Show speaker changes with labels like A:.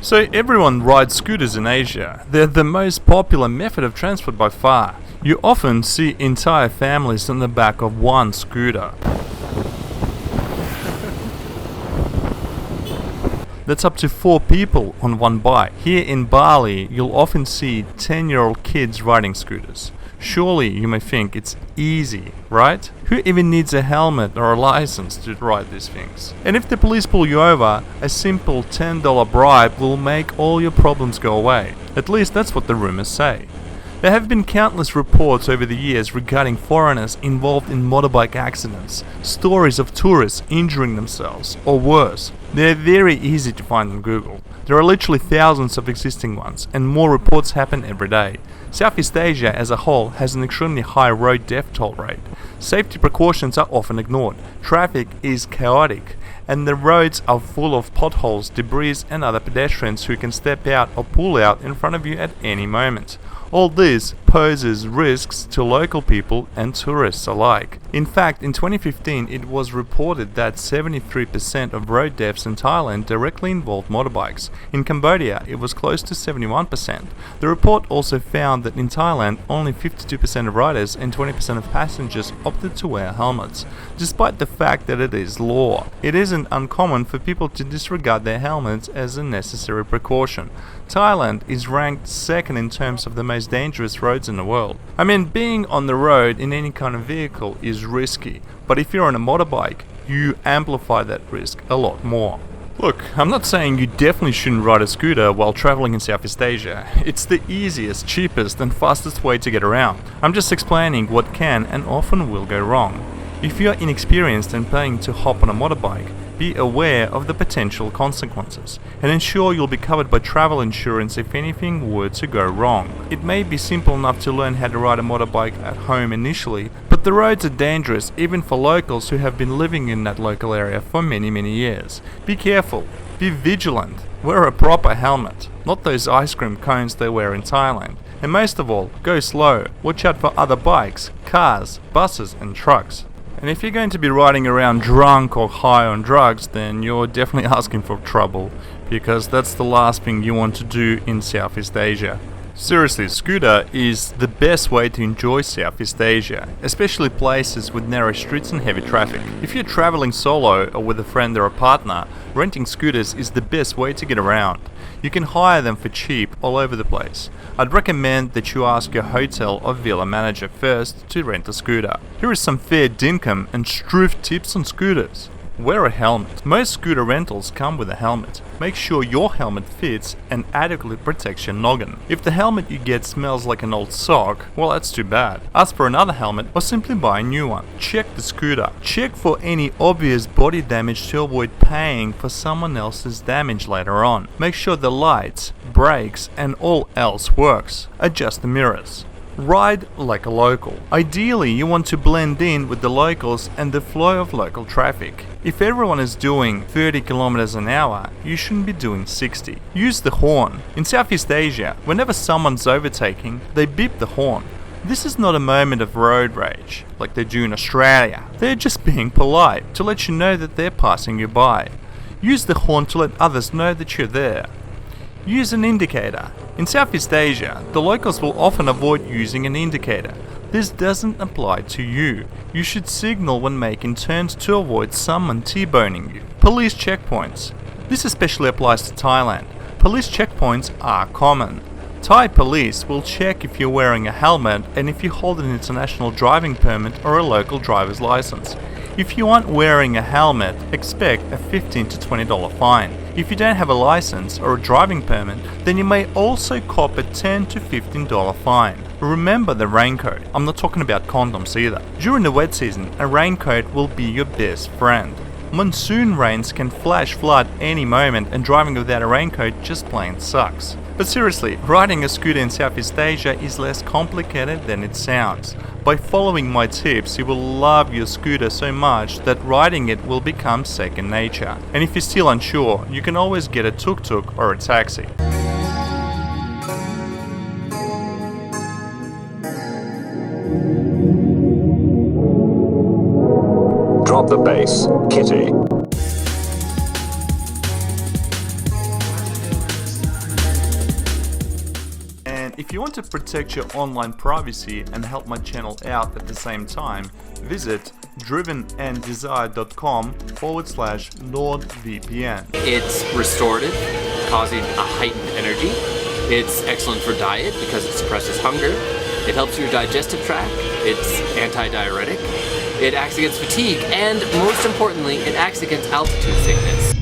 A: So everyone rides scooters in Asia. They're the most popular method of transport by far. You often see entire families on the back of one scooter. That's up to 4 people on one bike. Here in Bali, you'll often see 10-year-old kids riding scooters. Surely you may think it's easy, right? Who even needs a helmet or a license to ride these things? And if the police pull you over, a simple $10 bribe will make all your problems go away. At least that's what the rumors say. There have been countless reports over the years regarding foreigners involved in motorbike accidents, stories of tourists injuring themselves, or worse. They're very easy to find on Google. There are literally thousands of existing ones, and more reports happen every day. Southeast Asia as a whole has an extremely high road death toll rate. Safety precautions are often ignored. Traffic is chaotic, and the roads are full of potholes, debris, and other pedestrians who can step out or pull out in front of you at any moment. All this poses risks to local people and tourists alike. In fact, in 2015, it was reported that 73% of road deaths in Thailand directly involved motorbikes. In Cambodia, it was close to 71%. The report also found that in Thailand, only 52% of riders and 20% of passengers opted to wear helmets. Despite the fact that it is law, it isn't uncommon for people to disregard their helmets as a necessary precaution. Thailand is ranked second in terms of the most dangerous roads in the world. I mean, being on the road in any kind of vehicle is risky, but if you're on a motorbike, you amplify that risk a lot more. Look, I'm not saying you definitely shouldn't ride a scooter while traveling in Southeast Asia. It's the easiest, cheapest, and fastest way to get around. I'm just explaining what can and often will go wrong. If you're inexperienced and planning to hop on a motorbike, be aware of the potential consequences and ensure you'll be covered by travel insurance if anything were to go wrong. It may be simple enough to learn how to ride a motorbike at home initially, but the roads are dangerous even for locals who have been living in that local area for many years. Be careful, be vigilant, wear a proper helmet, not those ice cream cones they wear in Thailand. And most of all, go slow, watch out for other bikes, cars, buses and trucks. And if you're going to be riding around drunk or high on drugs, then you're definitely asking for trouble, because that's the last thing you want to do in Southeast Asia. Seriously, scooter is the best way to enjoy Southeast Asia, especially places with narrow streets and heavy traffic. If you're traveling solo or with a friend or a partner, renting scooters is the best way to get around. You can hire them for cheap all over the place. I'd recommend that you ask your hotel or villa manager first to rent a scooter. Here is some fair dinkum and struth tips on scooters. Wear a helmet. Most scooter rentals come with a helmet. Make sure your helmet fits and adequately protects your noggin. If the helmet you get smells like an old sock, well, that's too bad. Ask for another helmet or simply buy a new one. Check the scooter. Check for any obvious body damage to avoid paying for someone else's damage later on. Make sure the lights, brakes, and all else works. Adjust the mirrors. Ride like a local. Ideally, you want to blend in with the locals and the flow of local traffic. If everyone is doing 30 kilometers an hour, you shouldn't be doing 60. Use the horn. In Southeast Asia, whenever someone's overtaking, they beep the horn. This is not a moment of road rage, like they do in Australia. They're just being polite to let you know that they're passing you by. Use the horn to let others know that you're there. Use an indicator. In Southeast Asia, the locals will often avoid using an indicator. This doesn't apply to you. You should signal when making turns to avoid someone T-boning you. Police checkpoints. This especially applies to Thailand. Police checkpoints are common. Thai police will check if you're wearing a helmet and if you hold an international driving permit or a local driver's license. If you aren't wearing a helmet, expect a $15 to $20 fine. If you don't have a license or a driving permit, then you may also cop a $10 to $15 fine. Remember the raincoat. I'm not talking about condoms either. During the wet season, a raincoat will be your best friend. Monsoon rains can flash flood any moment, and driving without a raincoat just plain sucks. But seriously, riding a scooter in Southeast Asia is less complicated than it sounds. By following my tips, you will love your scooter so much that riding it will become second nature. And if you're still unsure, you can always get a tuk-tuk or a taxi.
B: Drop the bass, Kitty.
A: If you want to protect your online privacy and help my channel out at the same time, visit drivenanddesign.com/NordVPN.
C: It's restorative, causing a heightened energy. It's excellent for diet because it suppresses hunger. It helps your digestive tract. It's anti-diuretic. It acts against fatigue, and most importantly, it acts against altitude sickness.